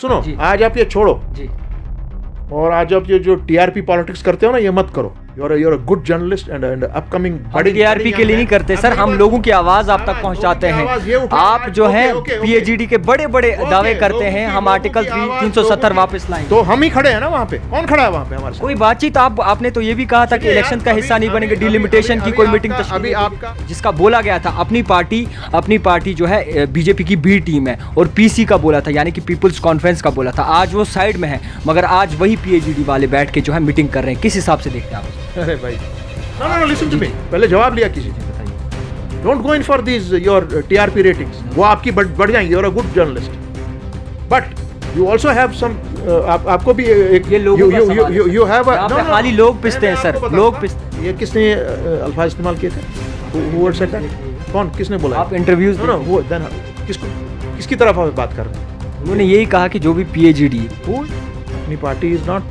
सुनो, जी। आज आप ये छोड़ो जी और आज आप ये जो टीआरपी पॉलिटिक्स करते हो ना, ये मत करो। you're a good journalist and upcoming हम टीआरपी के लिए नहीं करते सर, हम लोगों की आवाज आप तक पहुंचाते हैं। आप जो है पीएचडी के बड़े बड़े दावे करते हैं, हम आर्टिकल 370 वापस लाएंगे। तो हम ही खड़े हैं ना वहाँ पे। कौन खड़ा है वहाँ पे हमारे साथ? कोई बातचीत आपने तो ये भी कहा था कि इलेक्शन का हिस्सा नहीं बनेंगे, डिलिमिटेशन की कोई मीटिंग अभी आपका जिसका बोला गया था। अपनी पार्टी जो है बीजेपी की बी टीम है और पीसी का बोला था, यानी कि पीपल्स कॉन्फ्रेंस का बोला था। आज वो साइड में है, मगर आज वही पीएचडी वाले बैठ के जो है मीटिंग कर रहे हैं। किस हिसाब से देखते हैं आप? अरे भाई, no, listen to me. पहले जवाब लिया किसी ने, बताइए। Don't go in for these your TRP ratings. वो आपकी बढ़ जाएंगी। You're a good journalist. But you also have some आपको भी एक ये लोगों का सवाल है। you have a यहाँ पे खाली लोग पिसते हैं सर, लोग पिसते। ये किसने अल्फाज इस्तेमाल किए थे? Who said that? कौन, किसने बोला? आप इंटरव्यूज no, वो then किसकी तरफ आप बात कर रहे हैं? उन्होंने यही कहा कि जो भी PhD Apni Party is not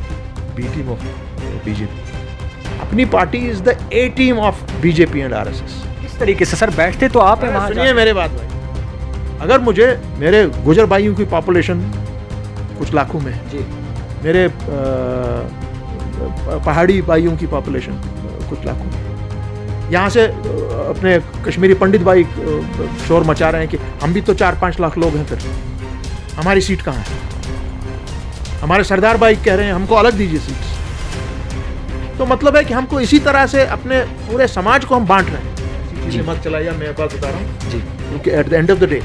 B team of BJP. Apni Party is the A team of BJP and RSS. किस तरीके से सर बैठते तो आप हैं वहाँ? सुनिए मेरे बात भाई, अगर मुझे मेरे गुजर भाइयों की पॉपुलेशन कुछ लाखों में है, जी मेरे पहाड़ी भाइयों की पॉपुलेशन कुछ लाखों में, यहाँ से अपने कश्मीरी पंडित भाई शोर मचा रहे हैं कि हम भी तो 4-5 लाख लोग हैं, फिर हमारी सीट कहाँ है? हमारे सरदार भाई कह रहे हैं हमको अलग दीजिए सीट। तो मतलब है कि हमको इसी तरह से अपने पूरे समाज को हम बांट रहे हैं। जी मत चलाइए, मैं बात बता रहा हूँ जी। क्योंकि at the end of the day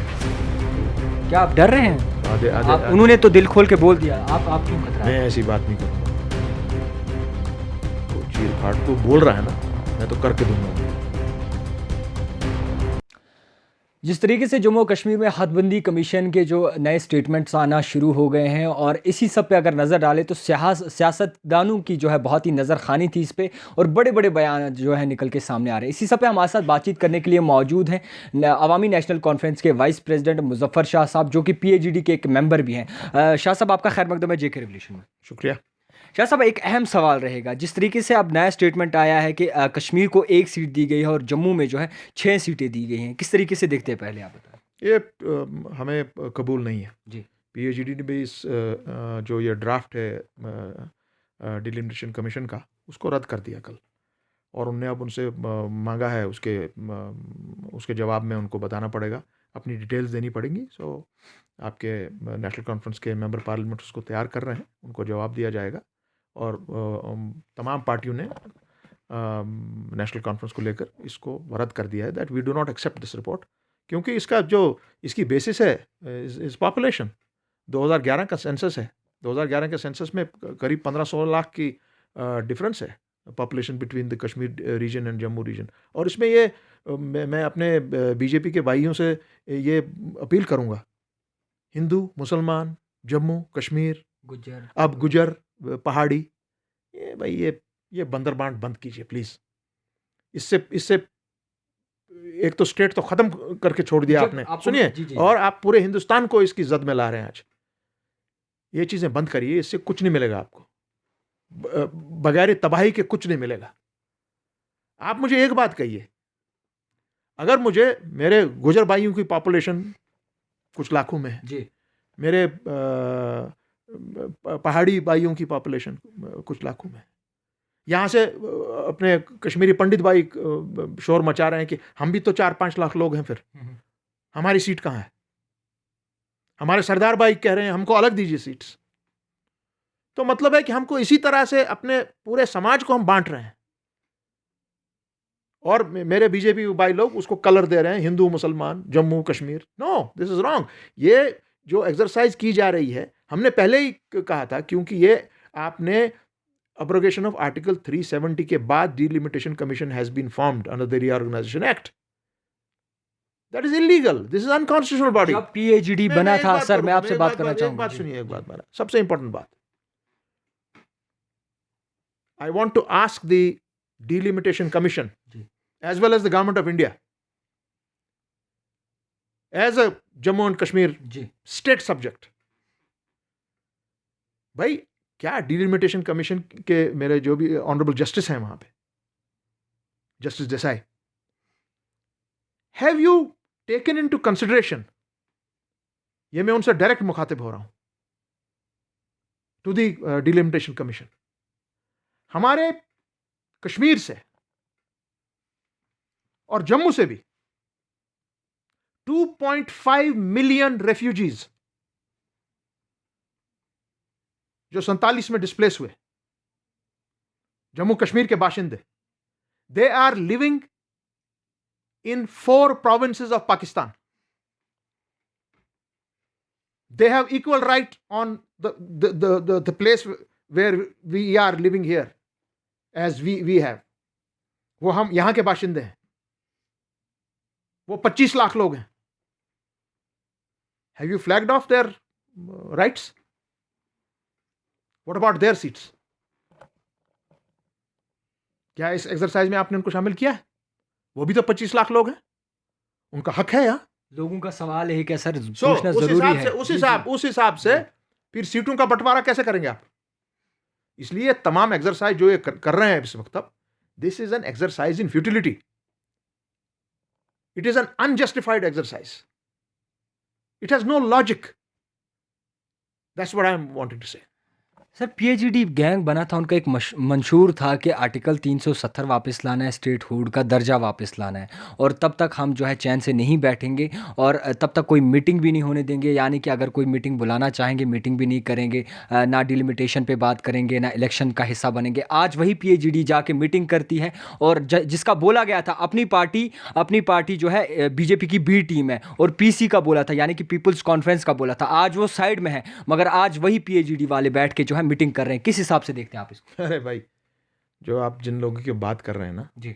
क्या आप डर रहे हैं? उन्होंने तो दिल खोल के बोल दिया, आप क्यों खतरा? मैं ऐसी बात नहीं करूँगा। तो चीर फाड़ को बोल रहा है ना, मैं तो करके दूंगा। जिस तरीके से जम्मू कश्मीर में हदबंदी कमीशन के जो नए स्टेटमेंट्स आना शुरू हो गए हैं, और इसी सब पे अगर नज़र डालें तो सियासतदानों की जो है बहुत ही नज़र खानी थी इस पे, और बड़े बड़े बयान जो है निकल के सामने आ रहे हैं। इसी सब पे हमारे साथ बातचीत करने के लिए मौजूद हैं अवामी नेशनल कॉन्फ्रेंस के वाइस प्रेसिडेंट मुजफ्फर शाह साहब, जो कि पीएचडी के एक मेंबर भी हैं। शाह साहब, आपका खैर मकदम है जेके रेवोल्यूशन में। शुक्रिया। शाह साहब, एक अहम सवाल रहेगा। जिस तरीके से अब नया स्टेटमेंट आया है कि कश्मीर को 1 सीट दी गई है और जम्मू में जो है 6 सीटें दी गई हैं, किस तरीके से देखते हैं, पहले आप बताएं। ये हमें कबूल नहीं है। जी पीएचडी ने भी इस जो ये ड्राफ्ट है डिलिमिटेशन कमीशन का, उसको रद्द कर दिया कल, और उनने अब उनसे मांगा है, उसके जवाब में उनको बताना पड़ेगा, अपनी डिटेल्स देनी पड़ेंगी। सो आपके नेशनल कॉन्फ्रेंस के मेंबर पार्लियामेंट उसको तैयार कर रहे हैं, उनको जवाब दिया जाएगा। और तमाम पार्टियों ने नेशनल कॉन्फ्रेंस को लेकर इसको रद्द कर दिया है that we do not accept this report, क्योंकि इसकी बेसिस है इस पॉपुलेशन। 2011 का सेंसस है। 2011 के सेंसस में करीब 15-16 लाख की डिफरेंस है population between the Kashmir region and Jammu region. और इसमें ये मैं अपने बीजेपी के भाइयों से ये अपील करूँगा, हिंदू, मुसलमान, जम्मू कश्मीर, गुज्जर, अब गुजर, पहाड़ी, ये भाई ये बंदर बांट बंद कीजिए प्लीज़। इससे एक तो स्टेट तो ख़त्म करके छोड़ दिया आपने, सुनिए, और आप पूरे हिंदुस्तान को इसकी जद में ला रहे हैं आज। ये चीज़ें बंद करिए, इससे कुछ नहीं मिलेगा आपको, बगैर तबाही के कुछ नहीं मिलेगा। आप मुझे एक बात कहिए, अगर मुझे मेरे गुजर भाइयों की पॉपुलेशन कुछ लाखों में है जी, मेरे पहाड़ी भाइयों की पॉपुलेशन कुछ लाखों में, यहाँ से अपने कश्मीरी पंडित भाई शोर मचा रहे हैं कि हम भी तो 4-5 लाख लोग हैं, फिर हमारी सीट कहाँ है? हमारे सरदार भाई कह रहे हैं हमको अलग दीजिए सीट्स। तो मतलब है कि हमको इसी तरह से अपने पूरे समाज को हम बांट रहे हैं, और मेरे बीजेपी भाई लोग उसको कलर दे रहे हैं, हिंदू, मुसलमान, Jammu Kashmir. No, this is wrong. ये जो एक्सरसाइज की जा रही है, हमने पहले ही कहा था, क्योंकि ये आपने अब्रोगेशन ऑफ आर्टिकल 370 के बाद delimitation commission has been formed under the reorganization act. That is illegal, this is unconstitutional body. जब पीएचडी बना था सर, मैं आपसे बात करना चाहूंगा। एक बात सुनिए, एक बात मेरा सबसे इंपॉर्टेंट बात, I want to ask the delimitation commission as well as the government of India, as a Jammu and Kashmir state subject, भाई क्या डिलिमिटेशन कमीशन के मेरे जो भी ऑनरेबल जस्टिस हैं वहां पे, justice Desai, have you taken into consideration, ये मैं उनसे डायरेक्ट मुखातिब हो रहा हूं, टू द डिलिमिटेशन कमीशन। हमारे कश्मीर से और जम्मू से भी 2.5 मिलियन रेफ्यूजीज जो 47 में डिस्प्लेस हुए जम्मू कश्मीर के बाशिंदे, they are living in 4 provinces of Pakistan. They have equal right on the place where we are living here as we have. वो हम यहां के बाशिंदे हैं, वो 25 लाख लोग हैं। Have you flagged off their rights? What about their seats? क्या इस एक्सरसाइज में आपने उनको शामिल किया है? वो भी तो 25 लाख लोग हैं, उनका हक है यार। लोगों का सवाल है कि सर पूछना जरूरी है। उस हिसाब से फिर सीटों का बंटवारा कैसे करेंगे आप? इसलिए तमाम एक्सरसाइज जो ये कर रहे हैं इस वक्त, this is an exercise in futility. It is an unjustified exercise. It has no logic. That's what I am wanting to say. Sir PhD gang बना था, उनका एक मंशूर था कि आर्टिकल 370 वापस लाना है, स्टेटहुड का दर्जा वापस लाना है, और तब तक हम जो है चैन से नहीं बैठेंगे और तब तक कोई मीटिंग भी नहीं होने देंगे। यानी कि अगर कोई मीटिंग बुलाना चाहेंगे मीटिंग भी नहीं करेंगे, ना डिलिमिटेशन पे बात करेंगे, ना इलेक्शन का हिस्सा बनेंगे। आज वही पीएचडी जाके मीटिंग करती है और जिसका बोला गया था अपनी पार्टी जो है बीजेपी की बी टीम है और पीसी का बोला था, यानी कि पीपल्स कॉन्फ्रेंस का बोला था, आज वो साइड में है। मगर आज वही पीएचडी वाले बैठ के जो है मीटिंग कर रहे हैं। किस हिसाब से देखते हैं आप इसको? अरे भाई, जो आप जिन लोगों की बात कर रहे हैं ना जी,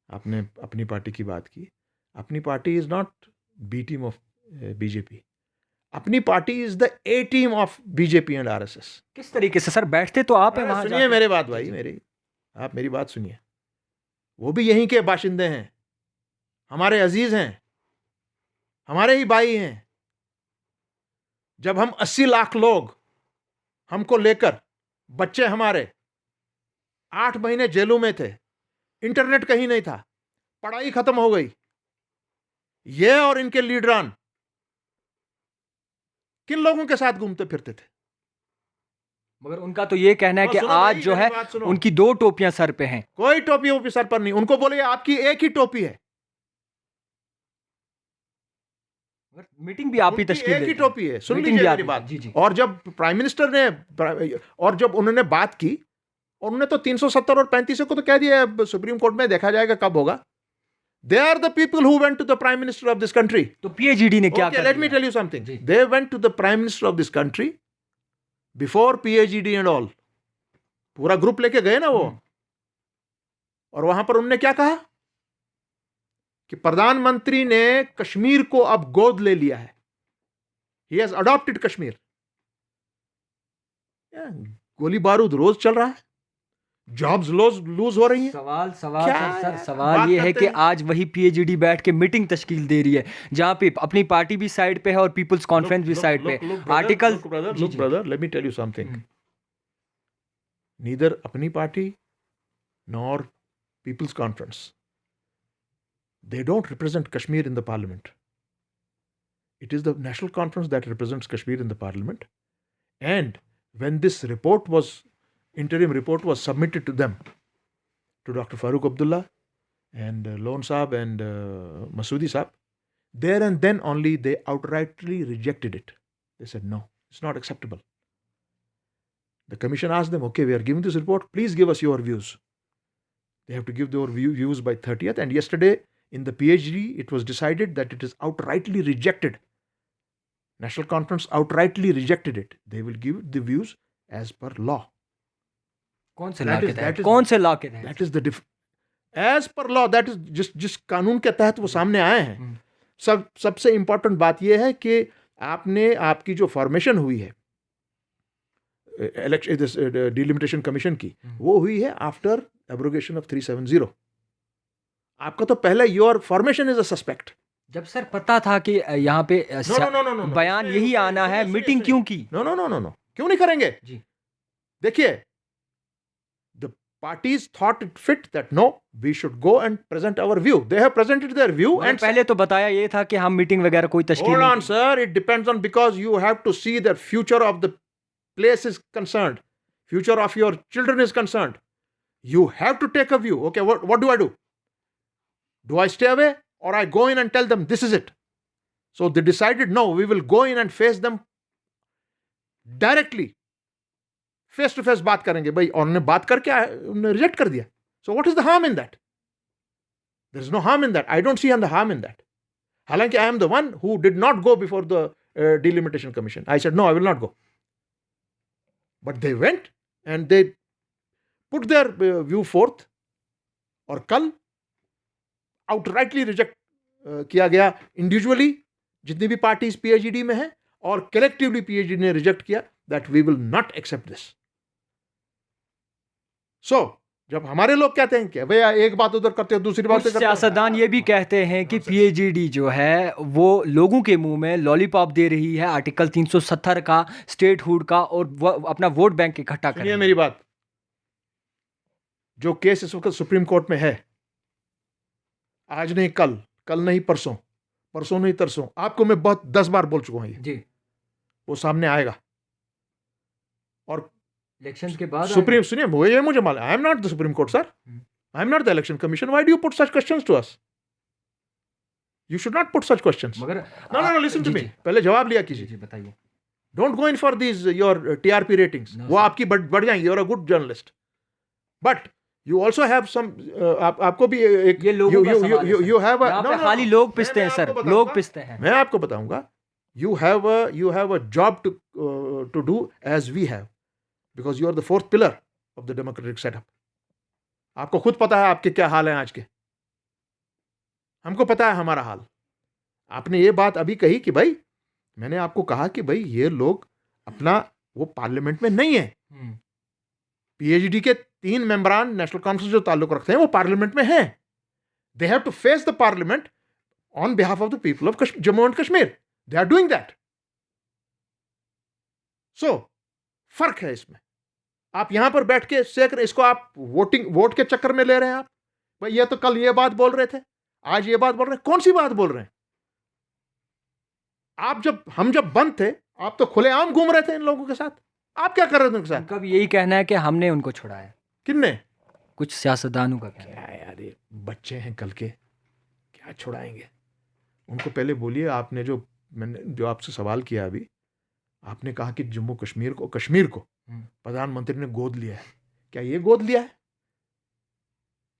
आपने अपनी पार्टी की बात की। Apni Party is not B team of BJP. Apni Party is the A team of BJP and RSS. किस तरीके से सर बैठते तो आप हैं वहां? सुनिए मेरे बात भाई, आप मेरी बात सुनिए। वो भी यहीं के बाशिंदे हैं, हमारे अजीज हैं, हमारे ही भाई हैं। जब हम 80 लाख लोग हमको लेकर, बच्चे हमारे 8 महीने जेलों में थे, इंटरनेट कहीं नहीं था, पढ़ाई खत्म हो गई, ये और इनके लीडरान किन लोगों के साथ घूमते फिरते थे? मगर उनका तो ये कहना है कि आज जो है उनकी 2 टोपियां सर पे हैं। कोई टोपी वोपी सर पर नहीं। उनको बोले आपकी एक ही टोपी है, मीटिंग भी आप ही तश्कील एक ही टोपी है। सुन लीजिए मेरी बात। जी जी। और जब प्राइम मिनिस्टर ने और जब उन्होंने बात की, और उन्होंने तो 370 और 35 को तो कह दिया सुप्रीम कोर्ट में, देखा जाएगा कब होगा। They are the people who went to the prime minister of this country. तो पीएचडी ने क्या किया? Let me tell you something. They went to the prime minister of this country before PhD and all. पूरा group लेके गए ना वो, और वहां पर उन्होंने क्या कहा कि प्रधानमंत्री ने कश्मीर को अब गोद ले लिया है। He has adopted Kashmir. गोली बारूद रोज चल रहा है, जॉब्स लूज हो रही हैं। सवाल ये है कि आज वही पीएचडी बैठ के मीटिंग तश्कील दे रही है, जहां पे अपनी पार्टी भी साइड पे है और पीपल्स कॉन्फ्रेंस भी साइड पे। Article brother, let me tell you something. Neither Apni Party nor People's Conference, they don't represent Kashmir in the parliament. It is the National Conference that represents Kashmir in the parliament. And when this interim report was submitted to them, to Dr. Farooq Abdullah and Lone Saab and Masoodi Saab, there and then only they outrightly rejected it. They said, no, it's not acceptable. The commission asked them, okay, we are giving this report, please give us your views. They have to give their views by 30th, and yesterday in the PhD, it was decided that it is outrightly rejected. National Conference outrightly rejected it. They will give the views as per law. कौन से law के तहत? That is the as per law. That is जिस कानून के तहत वो सामने आए हैं। सबसे इंपॉर्टेंट बात यह है कि आपकी जो फॉर्मेशन हुई है डिलिमिटेशन कमीशन की, वो हुई है आफ्टर एब्रोगेशन ऑफ 370। आपका तो पहले your formation is a suspect. जब सर पता था कि यहाँ पे बयान यही आना है, मीटिंग क्यों की? नो, क्यों नहीं करेंगे जी? देखिए, the parties thought it fit that no, we should go and present our view. They have presented their view. And पहले तो बताया ये था कि हम मीटिंग वगैरह कोई तश्कील नहीं। Hold on sir, it depends on, because you have to see the future of the place is concerned, future of your children is concerned, you have to take a view. Okay, what do I do? Do I stay away or I go in and tell them this is it? So they decided, no, we will go in and face them directly. Face to face बात करेंगे भाई, और उन्होंने बात करके उन्होंने reject कर दिया. So what is the harm in that? There is no harm in that. I don't see the harm in that. हालांकि I am the one who did not go before the delimitation commission. I said no, I will not go. But they went and they put their view forth, और कल outrightly reject किया गया individually जितनी भी parties PhD में है, और collectively PhD ने रिजेक्ट किया that we will not accept this. So जब हमारे लोग कहते हैं कि भैया एक बात उधर करते हो दूसरी बात करते हो, सियासतदान ये भी कहते हैं कि पीएचडी जो है वो लोगों के मुंह में लॉलीपॉप दे रही है, आर्टिकल 370 का, स्टेटहुड का, और वो अपना वोट बैंक इकट्ठा कर. सुनिए मेरी बात, जो केस इस वक्त सुप्रीम कोर्ट में है, आज नहीं कल, कल नहीं परसों, परसों नहीं तरसों, आपको मैं बहुत 10 बार बोल चुका हूं जी, वो सामने आएगा. और इलेक्शन के बाद सुप्रीम, सुनिए वो ये मुझे मालूम, I am not the supreme court sir, I am not the election commission. Why do you put such questions to us? You should not put such questions. मगर no no no, listen to me, पहले जवाब लिया कीजिए. जी बताइए. Don't go in for these your TRP ratings. वो आपकी बढ़ जाएंगी. You are a good journalist, but you also have some, आपको भी एक, ये लोगों का सवाल है, यू हैव अ, खाली लोग पिसते हैं सर, लोग पिसते हैं. मैं आपको बताऊंगा, you have a job to do as we have, because you are the fourth pillar of the democratic setup. आपको खुद पता है आपके क्या हाल हैं आज के, हमको पता है हमारा हाल. आपने ये बात अभी कही कि भाई, मैंने आपको कहा कि भाई ये लोग अपना, वो पार्लियामेंट में नहीं है. पीएचडी के 3 मेंबरान नेशनल कॉन्फ्रेंस जो ताल्लुक रखते हैं वो पार्लियामेंट में हैं. They have to face the parliament on behalf of the people of Jammu and Kashmir. They are doing that. So, फर्क है इसमें. आप यहां पर बैठ के सेकर, इसको आप वोट के चक्कर में ले रहे हैं. आप भाई ये तो कल ये बात बोल रहे थे, आज ये बात बोल रहे हैं. कौन सी बात बोल रहे हैं आप? हम जब बंद थे, आप तो खुलेआम घूम रहे थे इन लोगों के साथ. आप क्या कर रहे थे उनके साथ? उनका भी यही कहना है कि हमने उनको छुड़ाया. किन्ने? कुछ सियासतदानों का क्या यार, ये बच्चे हैं कल के, क्या छुड़ाएंगे उनको? पहले बोलिए, आपने मैंने जो आपसे सवाल किया अभी, आपने कहा कि जम्मू कश्मीर को प्रधानमंत्री ने गोद लिया है. क्या ये गोद लिया है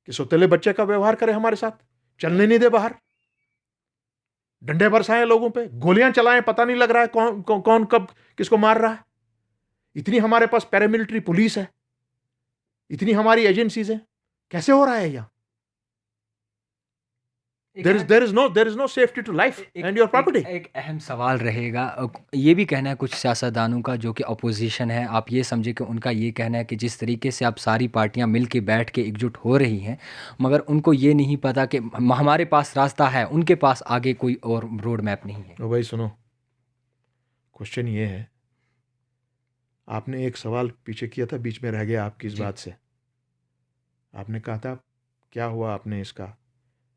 कि सौतेले बच्चे का व्यवहार करे हमारे साथ, चलने नहीं दे बाहर, डंडे बरसाएं लोगों पे, गोलियां चलाएं, पता नहीं लग रहा है कौन कब किसको मार रहा है. इतनी हमारे पास पैरामिलिट्री पुलिस है, इतनी हमारी एजेंसीज है, कैसे हो रहा है यहाँ? There is no safety to life and your property. एक अहम सवाल रहेगा, ये भी कहना है कुछ सियासतदानों का जो कि अपोजिशन है, आप ये समझे कि उनका ये कहना है कि जिस तरीके से आप सारी पार्टियां मिल के बैठ के एकजुट हो रही हैं, मगर उनको ये नहीं पता कि हमारे पास रास्ता है, उनके पास आगे कोई और रोड मैप नहीं है. भाई सुनो, क्वेश्चन ये है, आपने एक सवाल पीछे किया था, बीच में रह गया आपकी इस बात से. आपने कहा था क्या हुआ, आपने इसका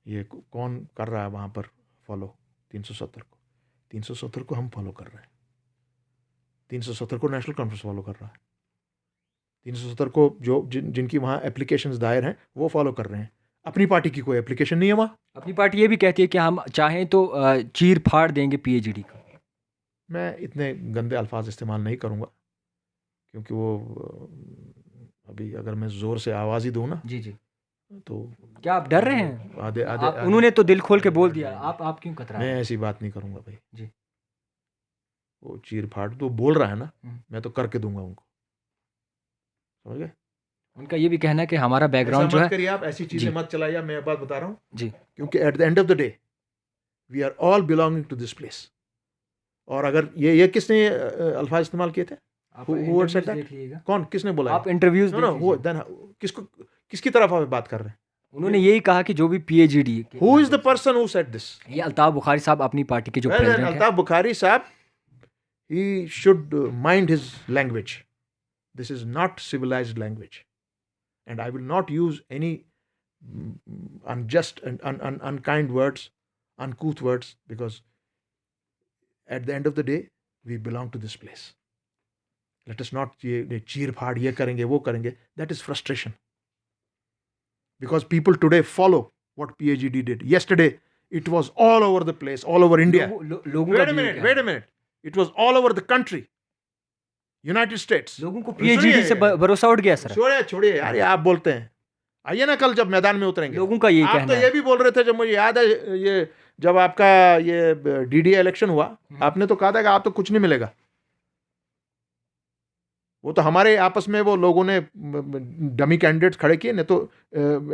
ये कौन कर रहा है वहाँ पर फॉलो 370 को? 370 को हम फॉलो कर रहे हैं. 370 को नेशनल कॉन्फ्रेंस फॉलो कर रहा है. 370 को जो जिनकी वहाँ एप्लीकेशंस दायर हैं वो फॉलो कर रहे हैं. अपनी पार्टी की कोई एप्लीकेशन नहीं है वहाँ. अपनी पार्टी ये भी कहती है कि हम चाहें तो चीर फाड़ देंगे पीएचडी का. मैं इतने गंदे अल्फाज इस्तेमाल नहीं करूँगा, क्योंकि वो अभी अगर मैं ज़ोर से आवाज़ ही दूँ ना, जी, तो क्या आप डर रहे हैं? आधे उन्होंने तो दिल खोल के बोल दिया, आप क्यों कतरा रहे हैं? मैं ऐसी बात नहीं करूँगा भाई जी. वो चीर फाड़ तो बोल रहा है ना, मैं तो करके दूंगा उनको, समझ गए? उनका ये भी कहना है कि हमारा बैकग्राउंड जो है, करिए आप ऐसी चीजें मत चलाइए. मैं बात बता रहा हूँ जी, क्योंकि at the end of the day we are all belonging to this place. और अगर ये किसने अल्फाज इस्तेमाल किए थे? कौन, किसने बोला? आप इंटरव्यूज किसकी तरफ आप बात कर रहे हैं? उन्होंने यही कहा कि जो भी PhD, who is the person who said this? ये अल्ताफ बुखारी साहब अपनी पार्टी के जो प्रेसिडेंट हैं. अल्ताफ बुखारी साहब, he should mind his language. This is not civilized language, and I will not use any unjust and unkind words, uncouth words, because at the end of the day we belong to this place. Let us not ये चीर फाड़ ये करेंगे वो करेंगे, that is frustration, because people today follow what PAGD did yesterday. It was all over the place, all over India. लोगों का view क्या है? Wait a minute. It was all over the country. United States. लोगों को PAGD से भरोसा उठ गया सर। छोड़िए यार, ये आप बोलते हैं। आइए ना कल जब मैदान में उतरेंगे। लोगों का ये आप कहना तो है। ये भी बोल रहे थे, जब मुझे याद है, ये जब आपका ये DDA इलेक्शन हुआ, आपने तो कहा था कि आप तो कुछ नहीं मिलेगा। वो तो हमारे आपस में वो लोगों ने डमी कैंडिडेट्स खड़े किए, नहीं तो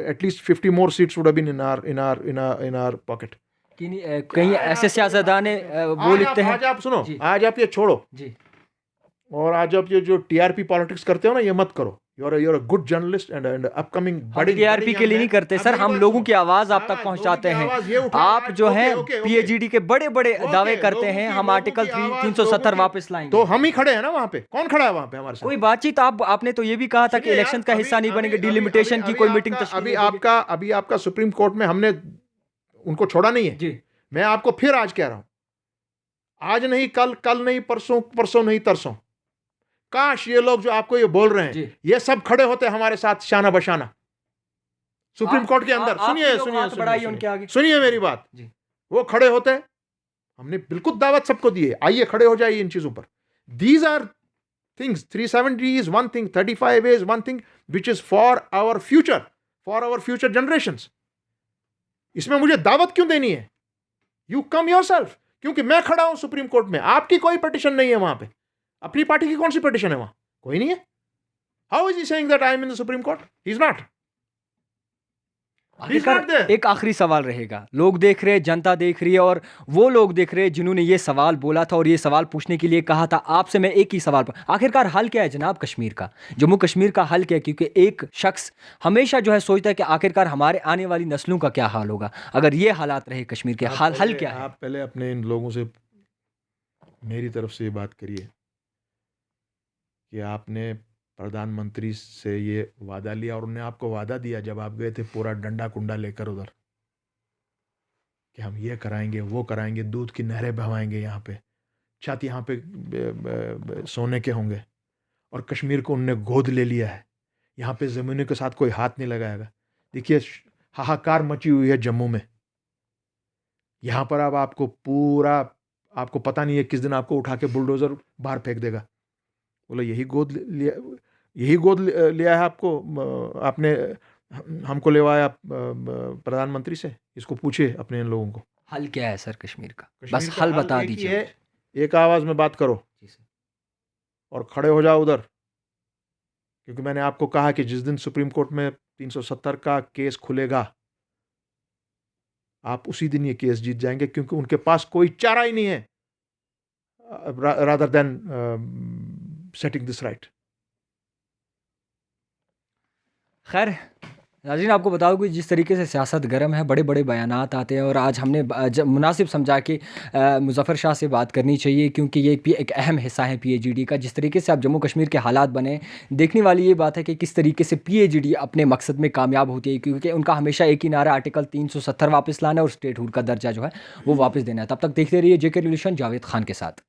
at least 50 more seats would have been in our pocket. कहीं ऐसे सियासतदान वो लिखते हैं। आज आप सुनो, आज आप ये छोड़ो जी, और आज आप ये जो TRP पॉलिटिक्स करते हो ना, ये मत करो। you're a good journalist and upcoming हम TRP के लिए नहीं करते सर, हम लोगों की आवाज आप तक पहुंचाते हैं। आप जो है PAGD के बड़े बड़े दावे करते हैं, हम आर्टिकल 370 वापस लाएंगे। तो हम ही खड़े हैं ना वहां पे, कौन खड़ा है वहां पे हमारे साथ? कोई बातचीत आपने तो ये भी कहा था कि इलेक्शन का हिस्सा नहीं बनेंगे, डिलिमिटेशन की कोई मीटिंग अभी आपका सुप्रीम कोर्ट में हमने उनको छोड़ा नहीं है जी। मैं आपको फिर आज कह रहा हूं, आज नहीं कल, कल नहीं परसों, परसों नहीं तरसों, काश ये लोग जो आपको ये बोल रहे हैं ये सब खड़े होते हमारे साथ शाना बशाना सुप्रीम कोर्ट के अंदर। सुनिए मेरी बात, वो खड़े होते, हमने बिल्कुल दावत सबको दी है, आइए खड़े हो जाइए इन चीजों पर। These are things, 370 is one thing, 35A is one thing which is for our future generations. इसमें मुझे दावत क्यों देनी है? यू कम योरसेल्फ, क्योंकि मैं खड़ा हूं सुप्रीम कोर्ट में, आपकी कोई पिटीशन नहीं है वहां पे। अपनी पार्टी की कौन सी पिटीशन है वहां? कोई नहीं है। How is he saying that I am in the supreme court? He is not. एक आखिरी सवाल रहेगा, लोग देख रहे हैं, जनता देख रही है, और वो लोग देख रहे हैं जिन्होंने ये सवाल बोला था और ये सवाल पूछने के लिए कहा था। आपसे मैं एक ही सवाल आखिरकार हल क्या है जनाब कश्मीर का, जम्मू कश्मीर का हल क्या है? क्योंकि एक शख्स हमेशा जो है सोचता है कि आखिरकार हमारे आने वाली नस्लों का क्या हाल होगा अगर ये हालात रहे कश्मीर के। हल क्या है? आप पहले अपने इन लोगों से मेरी तरफ से ये बात करिए कि आपने प्रधानमंत्री से ये वादा लिया, और उन्होंने आपको वादा दिया जब आप गए थे पूरा डंडा कुंडा लेकर उधर, कि हम ये कराएंगे वो कराएंगे, दूध की नहरें बहवाएंगे, यहाँ पे छत यहाँ पे सोने के होंगे, और कश्मीर को उनने गोद ले लिया है, यहाँ पे ज़मीनों के साथ कोई हाथ नहीं लगाएगा। देखिए हाहाकार मची हुई है जम्मू में, यहाँ पर अब आपको पूरा, आपको पता नहीं है किस दिन आपको उठा के बुलडोज़र बाहर फेंक देगा। बोला यही गोद लिया है आपको, आपने हमको लेवाया प्रधानमंत्री से। इसको पूछिए अपने इन लोगों को। हल क्या है सर कश्मीर का? बस हल बता दीजिए। एक आवाज में बात करो और खड़े हो जाओ उधर, क्योंकि मैंने आपको कहा कि जिस दिन सुप्रीम कोर्ट में 370 का केस खुलेगा, आप उसी दिन ये केस जीत जाएंगे, क्योंकि उनके पास कोई चारा ही नहीं है rather than setting this right. खैर नाज़रीन, आपको बता दूं कि जिस तरीके से सियासत गर्म है, बड़े बड़े बयानात आते हैं, और आज हमने मुनासिब समझा कि मुज़फ़्फ़र शाह से बात करनी चाहिए, क्योंकि ये एक अहम हिस्सा है PAGD का। जिस तरीके से अब जम्मू कश्मीर के हालात बने, देखने वाली ये बात है कि किस तरीके से PAGD अपने मकसद में कामयाब होती है, क्योंकि उनका हमेशा एक ही नारा आर्टिकल 370 वापस लाना और स्टेटहुड का दर्जा जो है वो वापस देना है। तब तक देखते रहिए JK रिवॉल्यूशन जावेद खान के साथ।